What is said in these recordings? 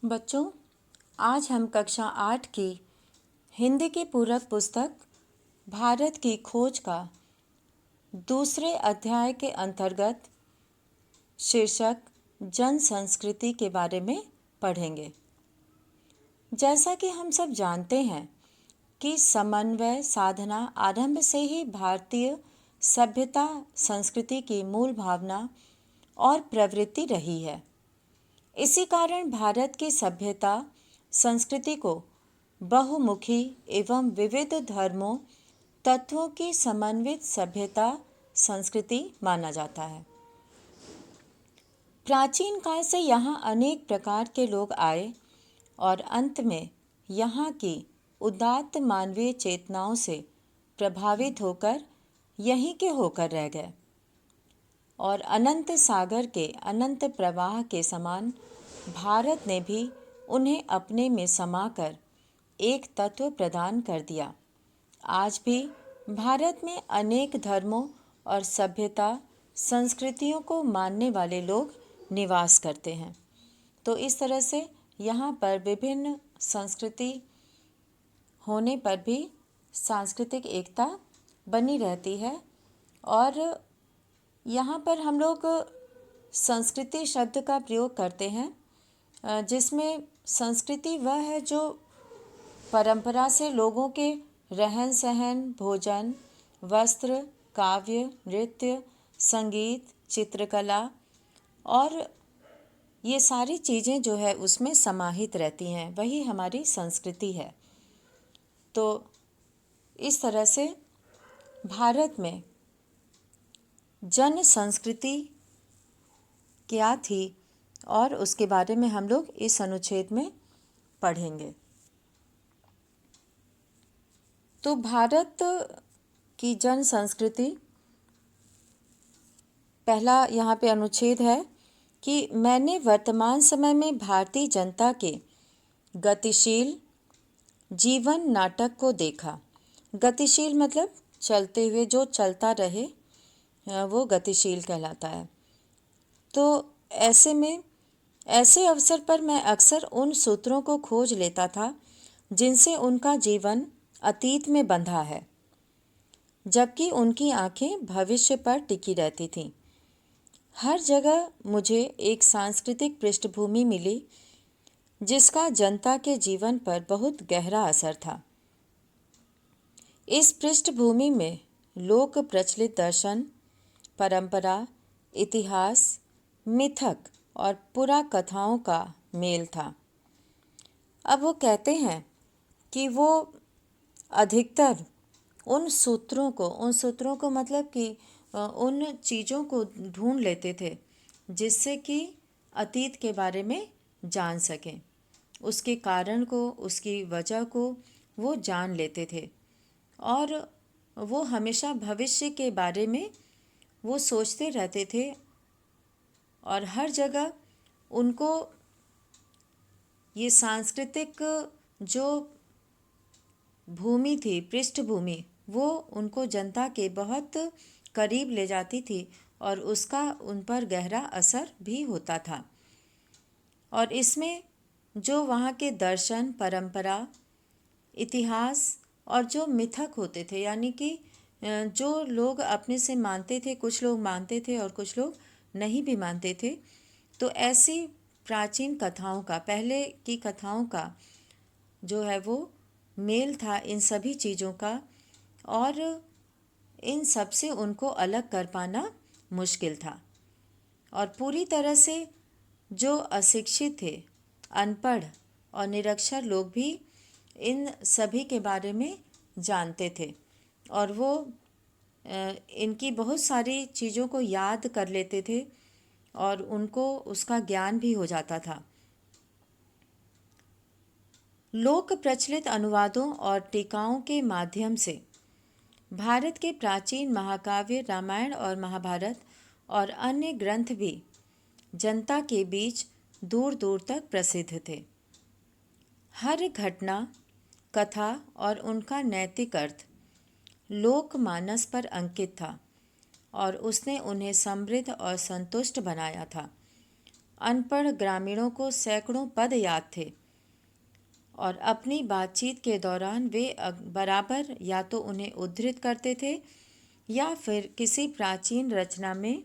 बच्चों, आज हम कक्षा 8 की हिंदी की पूरक पुस्तक भारत की खोज का दूसरे अध्याय के अंतर्गत शीर्षक जन संस्कृति के बारे में पढ़ेंगे। जैसा कि हम सब जानते हैं कि समन्वय साधना आरंभ से ही भारतीय सभ्यता संस्कृति की मूल भावना और प्रवृत्ति रही है। इसी कारण भारत की सभ्यता संस्कृति को बहुमुखी एवं विविध धर्मों तत्वों की समन्वित सभ्यता संस्कृति माना जाता है। प्राचीन काल से यहाँ अनेक प्रकार के लोग आए और अंत में यहाँ की उदात्त मानवीय चेतनाओं से प्रभावित होकर यहीं के होकर रह गए और अनंत सागर के अनंत प्रवाह के समान भारत ने भी उन्हें अपने में समाकर एक तत्व प्रदान कर दिया। आज भी भारत में अनेक धर्मों और सभ्यता संस्कृतियों को मानने वाले लोग निवास करते हैं। तो इस तरह से यहाँ पर विभिन्न संस्कृति होने पर भी सांस्कृतिक एकता बनी रहती है। और यहाँ पर हम लोग संस्कृति शब्द का प्रयोग करते हैं, जिसमें संस्कृति वह है जो परंपरा से लोगों के रहन सहन, भोजन, वस्त्र, काव्य, नृत्य, संगीत, चित्रकला और ये सारी चीज़ें जो है उसमें समाहित रहती हैं, वही हमारी संस्कृति है। तो इस तरह से भारत में जन संस्कृति क्या थी और उसके बारे में हम लोग इस अनुच्छेद में पढ़ेंगे। तो भारत की जन संस्कृति, पहला यहाँ पे अनुच्छेद है कि मैंने वर्तमान समय में भारतीय जनता के गतिशील जीवन नाटक को देखा। गतिशील मतलब चलते हुए, जो चलता रहे वो गतिशील कहलाता है। तो ऐसे में ऐसे अवसर पर मैं अक्सर उन सूत्रों को खोज लेता था जिनसे उनका जीवन अतीत में बंधा है, जबकि उनकी आंखें भविष्य पर टिकी रहती थीं। हर जगह मुझे एक सांस्कृतिक पृष्ठभूमि मिली जिसका जनता के जीवन पर बहुत गहरा असर था। इस पृष्ठभूमि में लोक प्रचलित दर्शन, परंपरा, इतिहास, मिथक और पुराकथाओं का मेल था। अब वो कहते हैं कि वो अधिकतर उन सूत्रों को मतलब कि उन चीज़ों को ढूंढ लेते थे जिससे कि अतीत के बारे में जान सकें, उसके कारण को, उसकी वजह को वो जान लेते थे। और वो हमेशा भविष्य के बारे में वो सोचते रहते थे और हर जगह उनको ये सांस्कृतिक जो भूमि थी, पृष्ठभूमि, वो उनको जनता के बहुत करीब ले जाती थी और उसका उन पर गहरा असर भी होता था। और इसमें जो वहाँ के दर्शन, परंपरा, इतिहास और जो मिथक होते थे, यानी कि जो लोग अपने से मानते थे, कुछ लोग मानते थे और कुछ लोग नहीं भी मानते थे, तो ऐसी प्राचीन कथाओं का, पहले की कथाओं का जो है वो मेल था इन सभी चीज़ों का, और इन सब से उनको अलग कर पाना मुश्किल था। और पूरी तरह से जो अशिक्षित थे, अनपढ़ और निरक्षर लोग भी इन सभी के बारे में जानते थे और वो इनकी बहुत सारी चीज़ों को याद कर लेते थे और उनको उसका ज्ञान भी हो जाता था। लोक प्रचलित अनुवादों और टीकाओं के माध्यम से भारत के प्राचीन महाकाव्य रामायण और महाभारत और अन्य ग्रंथ भी जनता के बीच दूर दूर तक प्रसिद्ध थे। हर घटना, कथा और उनका नैतिक अर्थ लोकमानस पर अंकित था और उसने उन्हें समृद्ध और संतुष्ट बनाया था। अनपढ़ ग्रामीणों को सैकड़ों पद याद थे और अपनी बातचीत के दौरान वे बराबर या तो उन्हें उद्धृत करते थे या फिर किसी प्राचीन रचना में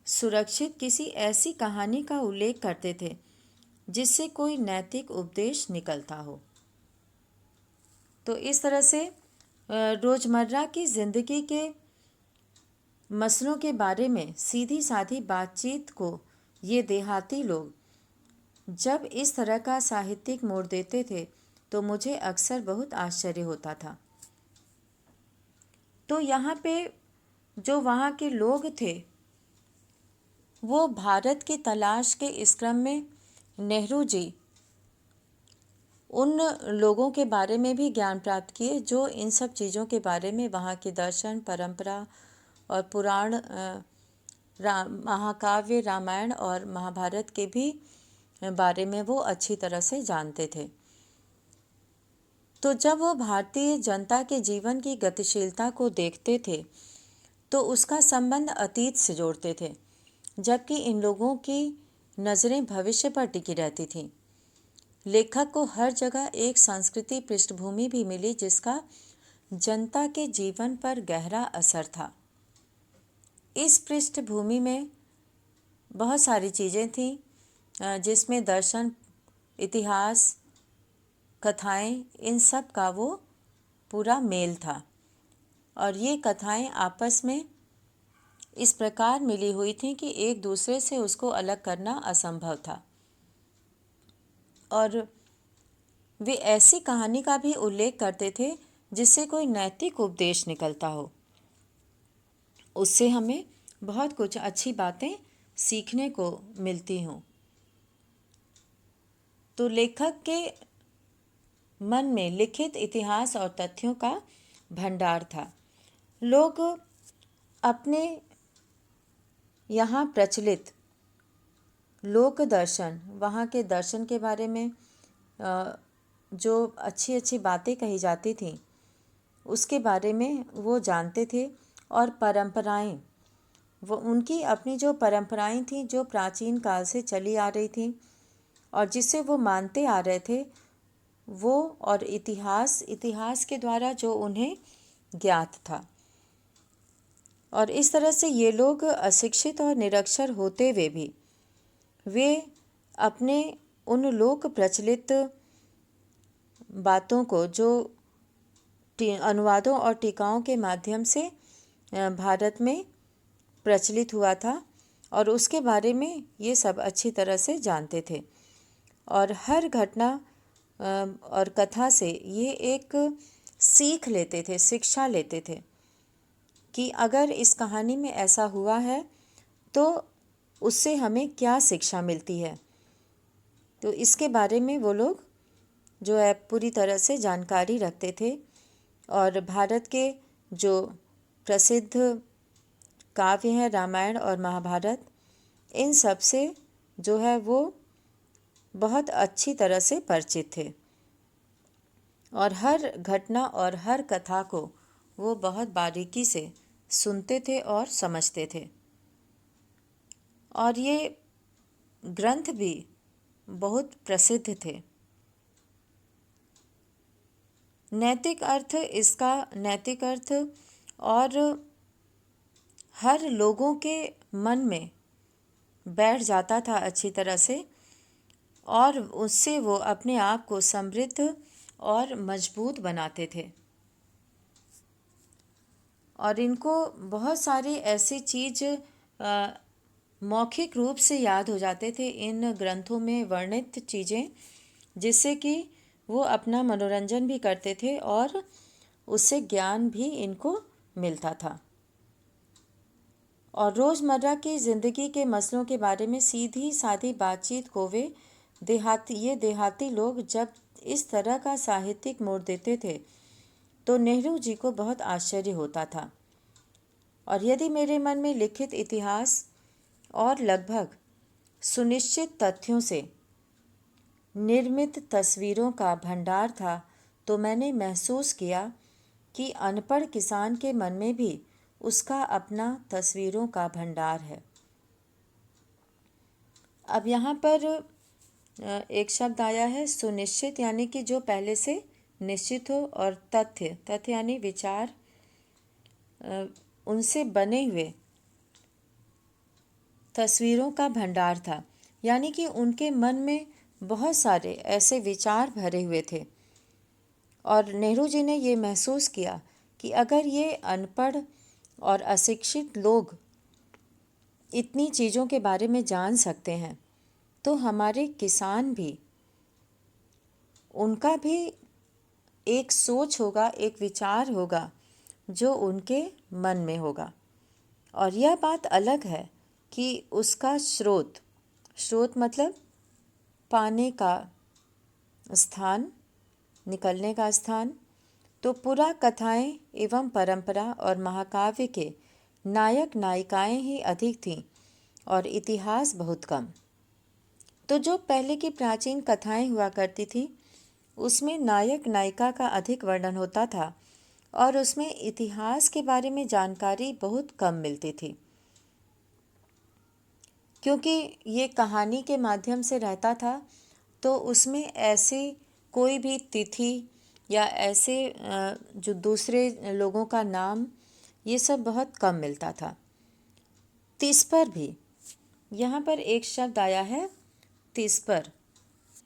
सुरक्षित किसी ऐसी कहानी का उल्लेख करते थे जिससे कोई नैतिक उपदेश निकलता हो। तो इस तरह से रोज़मर्रा की ज़िंदगी के मसलों के बारे में सीधी साधी बातचीत को ये देहाती लोग जब इस तरह का साहित्यिक मोड़ देते थे तो मुझे अक्सर बहुत आश्चर्य होता था। तो यहाँ पे जो वहाँ के लोग थे वो भारत की तलाश के इस क्रम में नेहरू जी उन लोगों के बारे में भी ज्ञान प्राप्त किए जो इन सब चीज़ों के बारे में वहाँ के दर्शन, परंपरा और पुराण, महाकाव्य, रामायण और महाभारत के भी बारे में वो अच्छी तरह से जानते थे। तो जब वो भारतीय जनता के जीवन की गतिशीलता को देखते थे तो उसका संबंध अतीत से जोड़ते थे, जबकि इन लोगों की नज़रें भविष्य पर टिकी रहती थीं। लेखक को हर जगह एक सांस्कृतिक पृष्ठभूमि भी मिली जिसका जनता के जीवन पर गहरा असर था। इस पृष्ठभूमि में बहुत सारी चीज़ें थीं जिसमें दर्शन, इतिहास, कथाएं, इन सब का वो पूरा मेल था और ये कथाएं आपस में इस प्रकार मिली हुई थीं कि एक दूसरे से उसको अलग करना असंभव था। और वे ऐसी कहानी का भी उल्लेख करते थे जिससे कोई नैतिक उपदेश निकलता हो, उससे हमें बहुत कुछ अच्छी बातें सीखने को मिलती हों। तो लेखक के मन में लिखित इतिहास और तथ्यों का भंडार था। लोग अपने यहाँ प्रचलित लोक दर्शन, वहाँ के दर्शन के बारे में जो अच्छी अच्छी बातें कही जाती थीं उसके बारे में वो जानते थे। और परंपराएं, वो उनकी अपनी जो परंपराएं थीं जो प्राचीन काल से चली आ रही थीं और जिसे वो मानते आ रहे थे, वो और इतिहास के द्वारा जो उन्हें ज्ञात था। और इस तरह से ये लोग अशिक्षित और निरक्षर होते हुए भी वे अपने उन लोक प्रचलित बातों को जो अनुवादों और टीकाओं के माध्यम से भारत में प्रचलित हुआ था और उसके बारे में ये सब अच्छी तरह से जानते थे। और हर घटना और कथा से ये एक सीख लेते थे, शिक्षा लेते थे कि अगर इस कहानी में ऐसा हुआ है तो उससे हमें क्या शिक्षा मिलती है। तो इसके बारे में वो लोग जो है पूरी तरह से जानकारी रखते थे। और भारत के जो प्रसिद्ध काव्य हैं रामायण और महाभारत, इन सब से जो है वो बहुत अच्छी तरह से परिचित थे और हर घटना और हर कथा को वो बहुत बारीकी से सुनते थे और समझते थे। और ये ग्रंथ भी बहुत प्रसिद्ध थे। नैतिक अर्थ और हर लोगों के मन में बैठ जाता था अच्छी तरह से और उससे वो अपने आप को समृद्ध और मजबूत बनाते थे। और इनको बहुत सारी ऐसी चीज़ मौखिक रूप से याद हो जाते थे इन ग्रंथों में वर्णित चीज़ें, जिससे कि वो अपना मनोरंजन भी करते थे और उससे ज्ञान भी इनको मिलता था। और रोज़मर्रा की ज़िंदगी के मसलों के बारे में सीधी सादी बातचीत को वे देहाती लोग जब इस तरह का साहित्यिक मोड़ देते थे तो नेहरू जी को बहुत आश्चर्य होता था। और यदि मेरे मन में लिखित इतिहास और लगभग सुनिश्चित तथ्यों से निर्मित तस्वीरों का भंडार था तो मैंने महसूस किया कि अनपढ़ किसान के मन में भी उसका अपना तस्वीरों का भंडार है। अब यहाँ पर एक शब्द आया है सुनिश्चित, यानी कि जो पहले से निश्चित हो, और तथ्य, तथ्य यानी विचार उनसे बने हुए तस्वीरों का भंडार था, यानी कि उनके मन में बहुत सारे ऐसे विचार भरे हुए थे। और नेहरू जी ने ये महसूस किया कि अगर ये अनपढ़ और अशिक्षित लोग इतनी चीज़ों के बारे में जान सकते हैं, तो हमारे किसान भी, उनका भी एक सोच होगा, एक विचार होगा जो उनके मन में होगा। और यह बात अलग है कि उसका स्रोत, स्रोत मतलब पाने का स्थान, निकलने का स्थान, तो पुरा कथाएं एवं परंपरा और महाकाव्य के नायक नायिकाएं ही अधिक थीं और इतिहास बहुत कम। तो जो पहले की प्राचीन कथाएं हुआ करती थी, उसमें नायक नायिका का अधिक वर्णन होता था और उसमें इतिहास के बारे में जानकारी बहुत कम मिलती थी, क्योंकि ये कहानी के माध्यम से रहता था। तो उसमें ऐसे कोई भी तिथि या ऐसे जो दूसरे लोगों का नाम, ये सब बहुत कम मिलता था। तिस पर भी यहाँ पर एक शब्द आया है, तिस पर।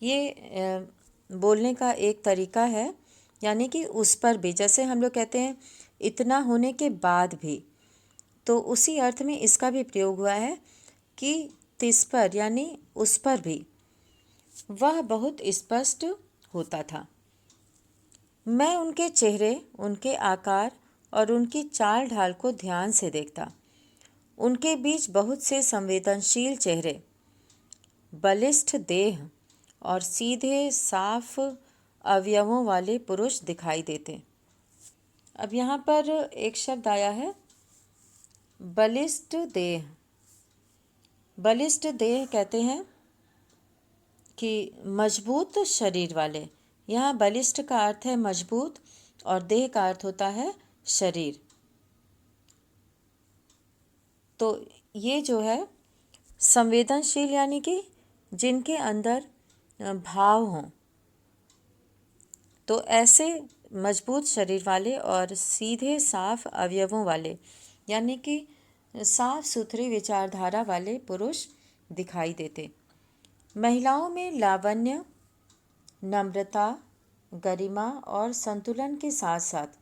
ये बोलने का एक तरीका है, यानी कि उस पर भी, जैसे हम लोग कहते हैं इतना होने के बाद भी, तो उसी अर्थ में इसका भी प्रयोग हुआ है कि तिस पर यानी उस पर भी वह बहुत स्पष्ट होता था। मैं उनके चेहरे, उनके आकार और उनकी चाल ढाल को ध्यान से देखता। उनके बीच बहुत से संवेदनशील चेहरे, बलिष्ठ देह और सीधे साफ अवयवों वाले पुरुष दिखाई देते। अब यहाँ पर एक शब्द आया है बलिष्ठ देह। बलिष्ठ देह कहते हैं कि मजबूत शरीर वाले। यहाँ बलिष्ठ का अर्थ है मजबूत और देह का अर्थ होता है शरीर। तो ये जो है संवेदनशील, यानी कि जिनके अंदर भाव हों, तो ऐसे मजबूत शरीर वाले और सीधे साफ अवयवों वाले, यानी कि साफ सुथरी विचारधारा वाले पुरुष दिखाई देते। महिलाओं में लावण्य, नम्रता, गरिमा और संतुलन के साथ साथ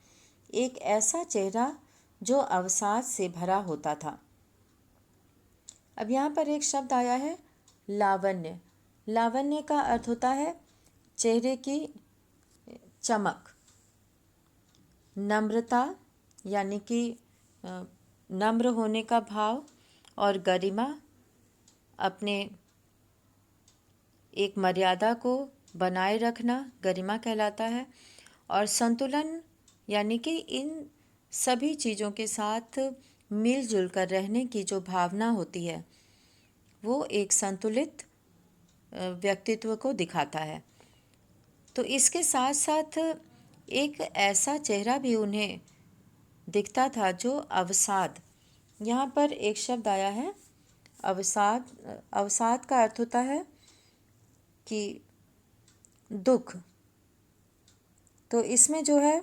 एक ऐसा चेहरा जो अवसाद से भरा होता था। अब यहाँ पर एक शब्द आया है लावण्य। लावण्य का अर्थ होता है चेहरे की चमक। नम्रता यानी कि नम्र होने का भाव, और गरिमा अपने एक मर्यादा को बनाए रखना गरिमा कहलाता है। और संतुलन यानी कि इन सभी चीज़ों के साथ मिलजुल कर रहने की जो भावना होती है, वो एक संतुलित व्यक्तित्व को दिखाता है। तो इसके साथ साथ एक ऐसा चेहरा भी उन्हें दिखता था जो अवसाद, यहाँ पर एक शब्द आया है अवसाद। अवसाद का अर्थ होता है कि दुख। तो इसमें जो है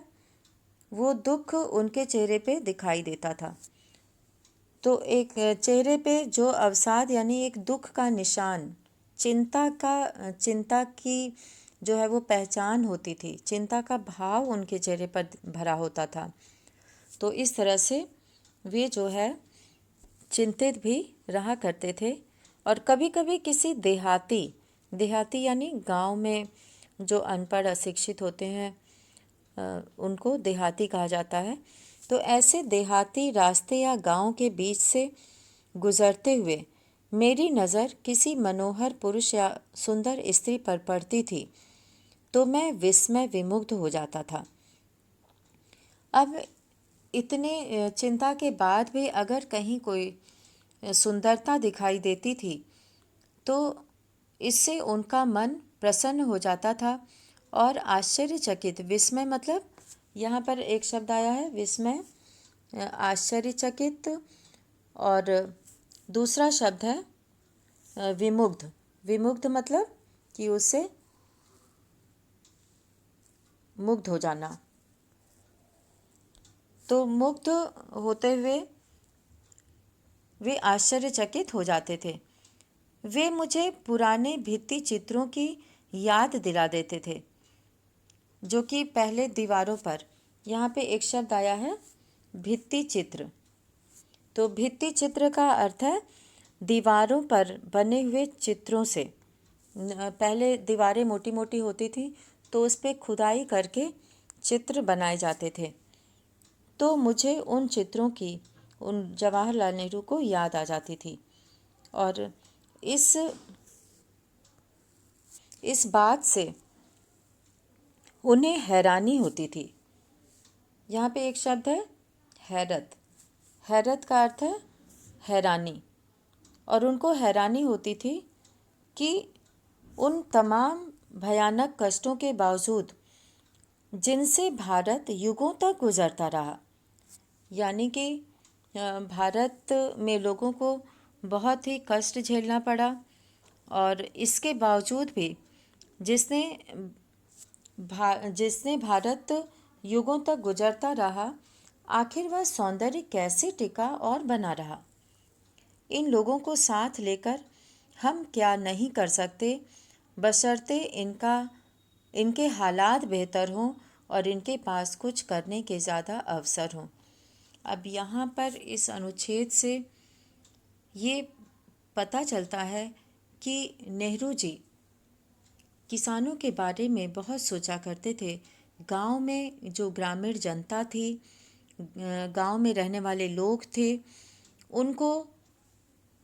वो दुख उनके चेहरे पे दिखाई देता था। तो एक चेहरे पे जो अवसाद यानी एक दुख का निशान, चिंता की जो है वो पहचान होती थी, चिंता का भाव उनके चेहरे पर भरा होता था। तो इस तरह से वे जो है चिंतित भी रहा करते थे। और कभी कभी किसी देहाती यानी गांव में जो अनपढ़ अशिक्षित होते हैं, उनको देहाती कहा जाता है। तो ऐसे देहाती रास्ते या गांव के बीच से गुजरते हुए मेरी नज़र किसी मनोहर पुरुष या सुंदर स्त्री पर पड़ती थी, तो मैं विस्मय विमुग्ध हो जाता था। अब इतने चिंता के बाद भी अगर कहीं कोई सुंदरता दिखाई देती थी, तो इससे उनका मन प्रसन्न हो जाता था और आश्चर्यचकित, विस्मय मतलब यहाँ पर एक शब्द आया है विस्मय, आश्चर्यचकित, और दूसरा शब्द है विमुग्ध। विमुग्ध मतलब कि उससे मुग्ध हो जाना। तो मुग्ध होते हुए वे आश्चर्यचकित हो जाते थे। वे मुझे पुराने भित्ति चित्रों की याद दिला देते थे जो कि पहले दीवारों पर, यहाँ पे एक शब्द आया है भित्ति चित्र। तो भित्ति चित्र का अर्थ है दीवारों पर बने हुए चित्रों से। पहले दीवारें मोटी मोटी होती थी तो उस पर खुदाई करके चित्र बनाए जाते थे। तो मुझे उन चित्रों की, उन जवाहरलाल नेहरू को याद आ जाती थी। और इस बात से उन्हें हैरानी होती थी। यहाँ पे एक शब्द है हैरत। हैरत का अर्थ है हैरानी। और उनको हैरानी होती थी कि उन तमाम भयानक कष्टों के बावजूद जिनसे भारत युगों तक गुजरता रहा, यानी कि भारत में लोगों को बहुत ही कष्ट झेलना पड़ा, और इसके बावजूद भी जिसने भारत युगों तक गुजरता रहा, आखिर वह सौंदर्य कैसे टिका और बना रहा। इन लोगों को साथ लेकर हम क्या नहीं कर सकते, बशर्ते इनके हालात बेहतर हों और इनके पास कुछ करने के ज़्यादा अवसर हों। अब यहाँ पर इस अनुच्छेद से ये पता चलता है कि नेहरू जी किसानों के बारे में बहुत सोचा करते थे। गांव में जो ग्रामीण जनता थी, गांव में रहने वाले लोग थे, उनको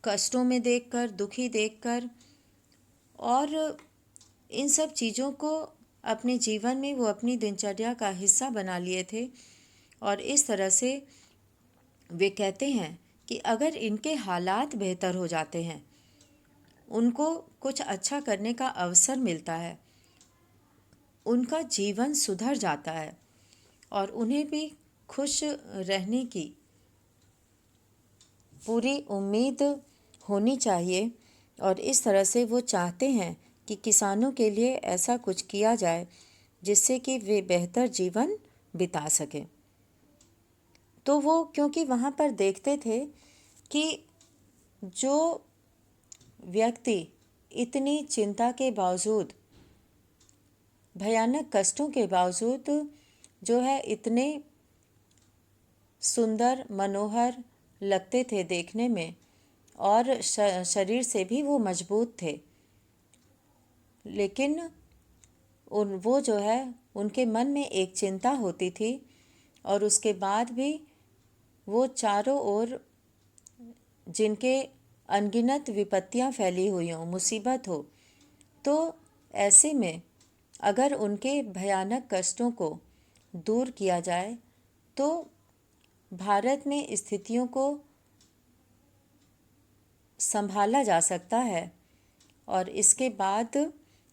कष्टों में देखकर, दुखी देखकर, और इन सब चीज़ों को अपने जीवन में वो अपनी दिनचर्या का हिस्सा बना लिए थे। और इस तरह से वे कहते हैं कि अगर इनके हालात बेहतर हो जाते हैं, उनको कुछ अच्छा करने का अवसर मिलता है, उनका जीवन सुधर जाता है और उन्हें भी खुश रहने की पूरी उम्मीद होनी चाहिए। और इस तरह से वो चाहते हैं कि किसानों के लिए ऐसा कुछ किया जाए जिससे कि वे बेहतर जीवन बिता सकें। तो वो क्योंकि वहाँ पर देखते थे कि जो व्यक्ति इतनी चिंता के बावजूद, भयानक कष्टों के बावजूद जो है इतने सुंदर, मनोहर लगते थे देखने में, और शरीर से भी वो मजबूत थे, लेकिन वो जो है उनके मन में एक चिंता होती थी। और उसके बाद भी वो चारों ओर जिनके अनगिनत विपत्तियां फैली हुई हों, मुसीबत हो, तो ऐसे में अगर उनके भयानक कष्टों को दूर किया जाए तो भारत में स्थितियों को संभाला जा सकता है, और इसके बाद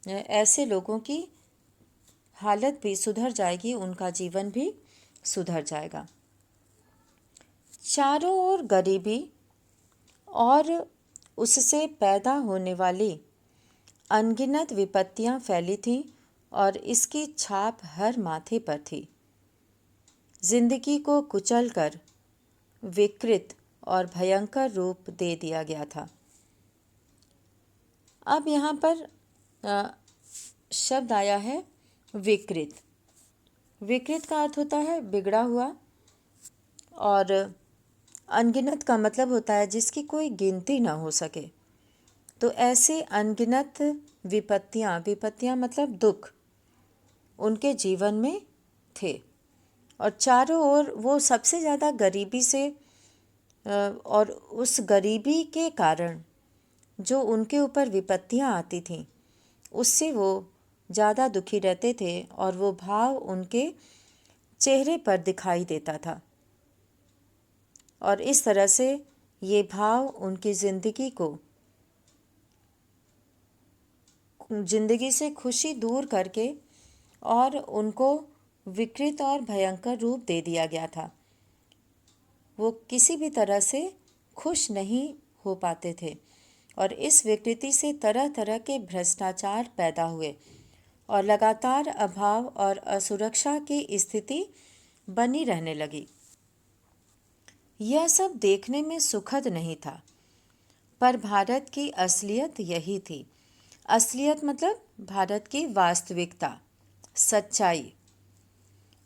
ऐसे लोगों की हालत भी सुधर जाएगी, उनका जीवन भी सुधर जाएगा। चारों ओर गरीबी और उससे पैदा होने वाली अनगिनत विपत्तियां फैली थीं और इसकी छाप हर माथे पर थी। जिंदगी को कुचलकर विकृत और भयंकर रूप दे दिया गया था। अब यहाँ पर शब्द आया है विकृत। विकृत का अर्थ होता है बिगड़ा हुआ, और अनगिनत का मतलब होता है जिसकी कोई गिनती ना हो सके। तो ऐसे अनगिनत विपत्तियाँ मतलब दुख उनके जीवन में थे, और चारों ओर वो सबसे ज़्यादा गरीबी से, और उस गरीबी के कारण जो उनके ऊपर विपत्तियाँ आती थीं उससे वो ज़्यादा दुखी रहते थे, और वो भाव उनके चेहरे पर दिखाई देता था। और इस तरह से ये भाव उनकी ज़िंदगी से खुशी दूर करके और उनको विकृत और भयंकर रूप दे दिया गया था। वो किसी भी तरह से खुश नहीं हो पाते थे, और इस विकृति से तरह तरह के भ्रष्टाचार पैदा हुए और लगातार अभाव और असुरक्षा की स्थिति बनी रहने लगी। यह सब देखने में सुखद नहीं था, पर भारत की असलियत यही थी। असलियत मतलब भारत की वास्तविकता, सच्चाई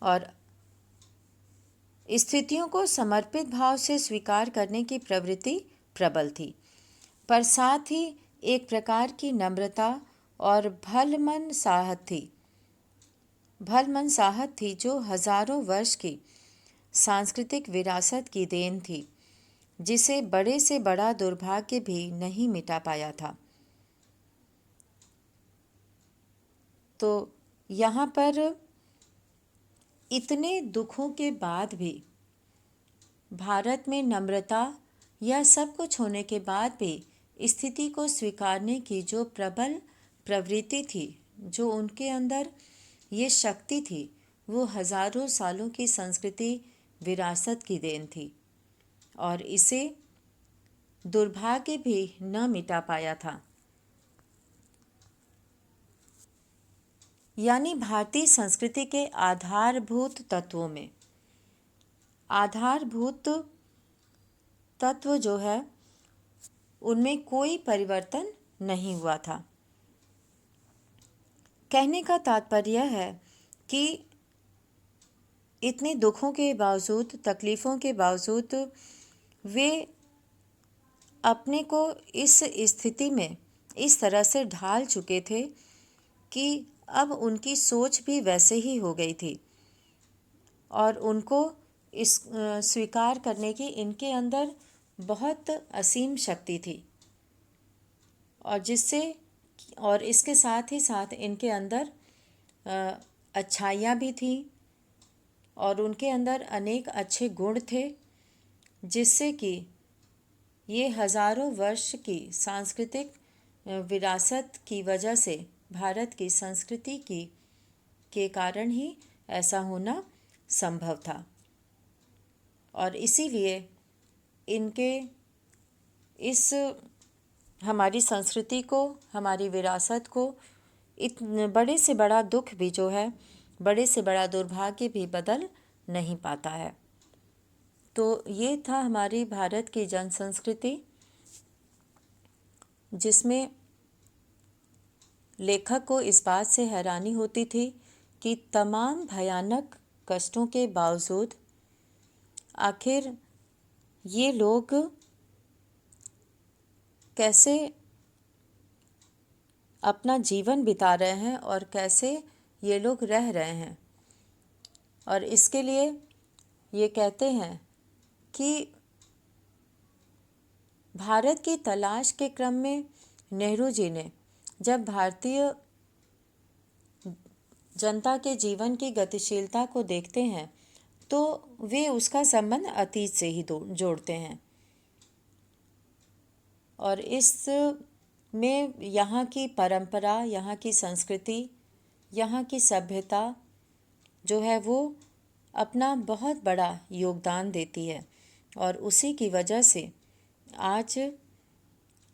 और स्थितियों को समर्पित भाव से स्वीकार करने की प्रवृत्ति प्रबल थी, पर साथ ही एक प्रकार की नम्रता और भलमनसाहत थी जो हजारों वर्ष की सांस्कृतिक विरासत की देन थी, जिसे बड़े से बड़ा दुर्भाग्य भी नहीं मिटा पाया था। तो यहाँ पर इतने दुखों के बाद भी भारत में नम्रता, यह सब कुछ होने के बाद भी स्थिति को स्वीकारने की जो प्रबल प्रवृत्ति थी, जो उनके अंदर ये शक्ति थी, वो हजारों सालों की संस्कृति विरासत की देन थी और इसे दुर्भाग्य भी न मिटा पाया था। यानी भारतीय संस्कृति के आधारभूत तत्वों में आधारभूत तत्व जो है उनमें कोई परिवर्तन नहीं हुआ था। कहने का तात्पर्य है कि इतने दुखों के बावजूद, तकलीफ़ों के बावजूद वे अपने को इस स्थिति में इस तरह से ढाल चुके थे कि अब उनकी सोच भी वैसे ही हो गई थी और उनको इस स्वीकार करने की इनके अंदर बहुत असीम शक्ति थी और इसके साथ ही साथ इनके अंदर अच्छाइयाँ भी थीं और उनके अंदर अनेक अच्छे गुण थे, जिससे कि ये हजारों वर्ष की सांस्कृतिक विरासत की वजह से भारत की संस्कृति के कारण ही ऐसा होना संभव था। और इसीलिए इनके इस हमारी संस्कृति को, हमारी विरासत को इतने बड़े से बड़ा दुख भी जो है, बड़े से बड़ा दुर्भाग्य भी बदल नहीं पाता है। तो ये था हमारी भारत की जन संस्कृति, जिसमें लेखक को इस बात से हैरानी होती थी कि तमाम भयानक कष्टों के बावजूद आखिर ये लोग कैसे अपना जीवन बिता रहे हैं और कैसे ये लोग रह रहे हैं। और इसके लिए ये कहते हैं कि भारत की तलाश के क्रम में नेहरू जी ने जब भारतीय जनता के जीवन की गतिशीलता को देखते हैं तो वे उसका संबंध अतीत से ही जोड़ते हैं और इस में यहाँ की परंपरा, यहाँ की संस्कृति, यहाँ की सभ्यता जो है वो अपना बहुत बड़ा योगदान देती है और उसी की वजह से आज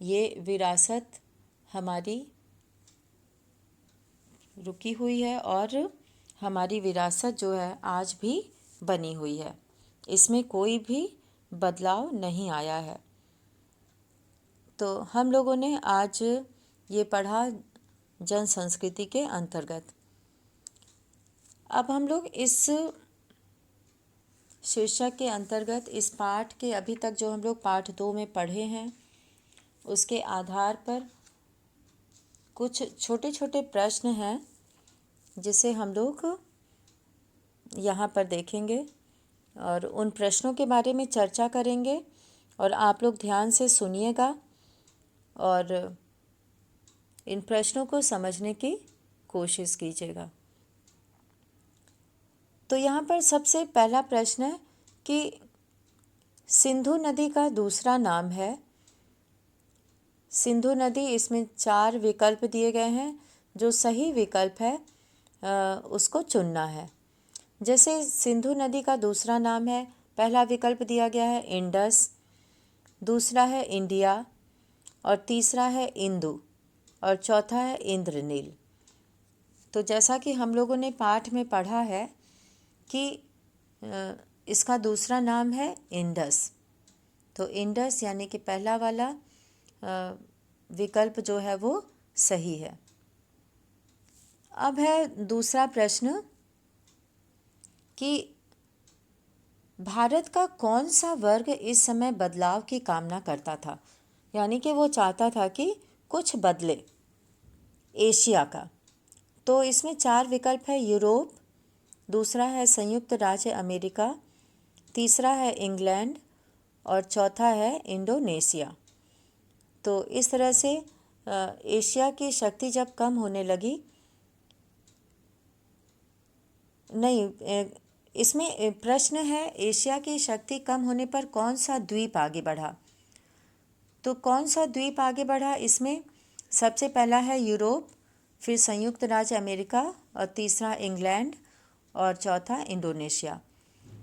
ये विरासत हमारी रुकी हुई है और हमारी विरासत जो है आज भी बनी हुई है। इसमें कोई भी बदलाव नहीं आया है। तो हम लोगों ने आज ये पढ़ा जन संस्कृति के अंतर्गत। अब हम लोग इस शीर्षक के अंतर्गत इस पाठ के अभी तक जो हम लोग पाठ 2 में पढ़े हैं उसके आधार पर कुछ छोटे छोटे प्रश्न हैं जिसे हम लोग यहाँ पर देखेंगे और उन प्रश्नों के बारे में चर्चा करेंगे और आप लोग ध्यान से सुनिएगा और इन प्रश्नों को समझने की कोशिश कीजिएगा। तो यहाँ पर सबसे पहला प्रश्न है कि सिंधु नदी का दूसरा नाम है। सिंधु नदी, इसमें 4 विकल्प दिए गए हैं। जो सही विकल्प है उसको चुनना है। जैसे सिंधु नदी का दूसरा नाम है, पहला विकल्प दिया गया है इंडस, दूसरा है इंडिया, और तीसरा है इंदु और चौथा है इंद्रनील। तो जैसा कि हम लोगों ने पाठ में पढ़ा है कि इसका दूसरा नाम है इंडस। तो इंडस यानी कि पहला वाला विकल्प जो है वो सही है। अब है दूसरा प्रश्न कि भारत का कौन सा वर्ग इस समय बदलाव की कामना करता था, यानी कि वो चाहता था कि कुछ बदले एशिया का। तो इसमें 4 विकल्प है। यूरोप, दूसरा है संयुक्त राज्य अमेरिका, तीसरा है इंग्लैंड और चौथा है इंडोनेशिया। तो इस तरह से एशिया की शक्ति जब कम होने लगी, नहीं, इसमें प्रश्न है एशिया की शक्ति कम होने पर कौन सा द्वीप आगे बढ़ा। तो कौन सा द्वीप आगे बढ़ा, इसमें सबसे पहला है यूरोप, फिर संयुक्त राज्य अमेरिका और तीसरा इंग्लैंड और चौथा इंडोनेशिया।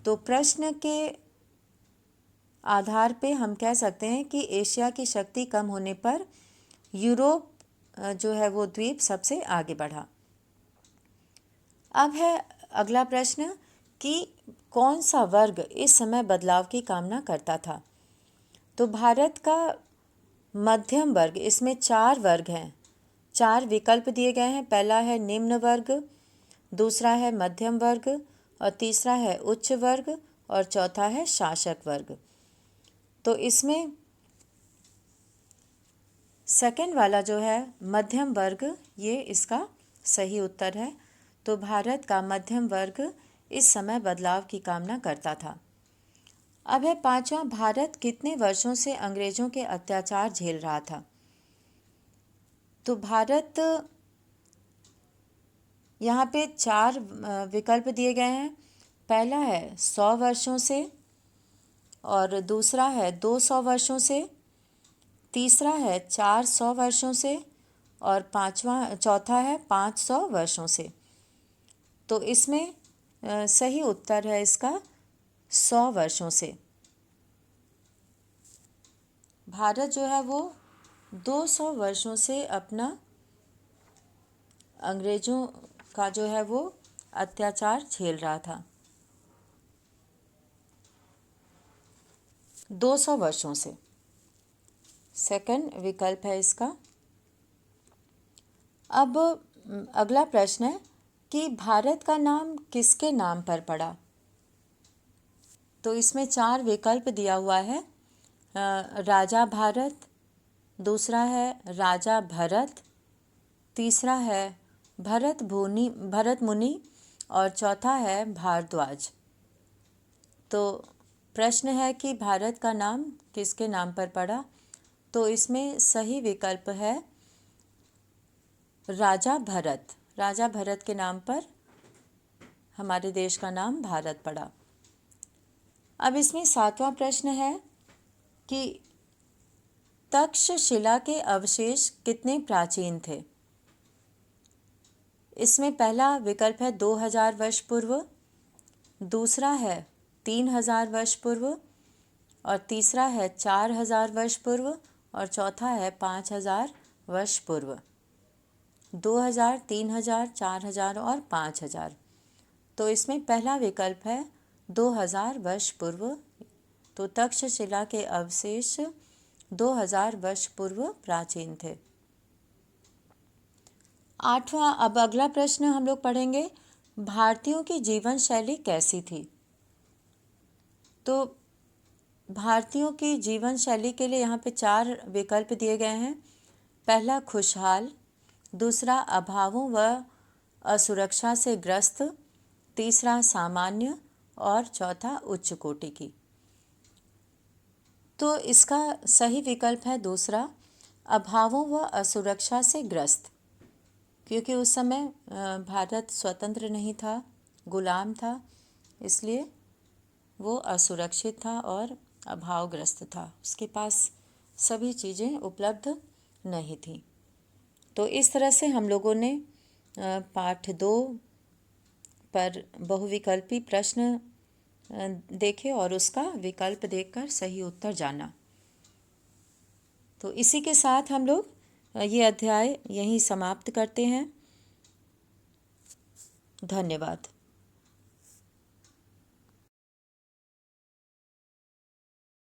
तो प्रश्न के आधार पे हम कह सकते हैं कि एशिया की शक्ति कम होने पर यूरोप जो है वो द्वीप सबसे आगे बढ़ा। अब है अगला प्रश्न कि कौन सा वर्ग इस समय बदलाव की कामना करता था। तो भारत का मध्यम वर्ग, इसमें 4 वर्ग हैं, 4 विकल्प दिए गए हैं। पहला है निम्न वर्ग, दूसरा है मध्यम वर्ग और तीसरा है उच्च वर्ग और चौथा है शासक वर्ग। तो इसमें सेकंड वाला जो है मध्यम वर्ग, ये इसका सही उत्तर है। तो भारत का मध्यम वर्ग इस समय बदलाव की कामना करता था। अब है पांचवा, भारत कितने वर्षों से अंग्रेजों के अत्याचार झेल रहा था। तो भारत, यहाँ पे 4 विकल्प दिए गए हैं। पहला है 100 वर्षों से और दूसरा है 200 वर्षों से, तीसरा है 400 वर्षों से और चौथा है 500 वर्षों से। तो इसमें सही उत्तर है इसका 100 वर्षों से। भारत जो है वो 200 वर्षों से अपना अंग्रेज़ों का जो है वो अत्याचार झेल रहा था, 200 वर्षों से। सेकंड विकल्प है इसका। अब अगला प्रश्न है कि भारत का नाम किसके नाम पर पड़ा। तो इसमें 4 विकल्प दिया हुआ है। राजा भारत, दूसरा है राजा भरत, तीसरा है भरत मुनि और चौथा है भारद्वाज। तो प्रश्न है कि भारत का नाम किसके नाम पर पड़ा। तो इसमें सही विकल्प है राजा भरत। राजा भरत के नाम पर हमारे देश का नाम भारत पड़ा। अब इसमें 7वां प्रश्न है कि तक्षशिला के अवशेष कितने प्राचीन थे। इसमें पहला विकल्प है 2000 वर्ष पूर्व, दूसरा है 3000 वर्ष पूर्व और तीसरा है 4000 वर्ष पूर्व और चौथा है 5000 वर्ष पूर्व। 2000, 3000, 4000 और 5000। तो इसमें पहला विकल्प है 2000 वर्ष पूर्व। तो तक्षशिला के अवशेष 2000 वर्ष पूर्व प्राचीन थे। 8वां, अब अगला प्रश्न हम लोग पढ़ेंगे, भारतीयों की जीवन शैली कैसी थी। तो भारतीयों की जीवन शैली के लिए यहाँ पे 4 विकल्प दिए गए हैं। पहला खुशहाल, दूसरा अभावों व असुरक्षा से ग्रस्त, तीसरा सामान्य और चौथा उच्च कोटि की। तो इसका सही विकल्प है दूसरा, अभावों व असुरक्षा से ग्रस्त, क्योंकि उस समय भारत स्वतंत्र नहीं था, गुलाम था, इसलिए वो असुरक्षित था और अभावग्रस्त था, उसके पास सभी चीज़ें उपलब्ध नहीं थी। तो इस तरह से हम लोगों ने पाठ 2 पर बहुविकल्पी प्रश्न देखे और उसका विकल्प देखकर सही उत्तर जाना। तो इसी के साथ हम लोग ये अध्याय यहीं समाप्त करते हैं। धन्यवाद।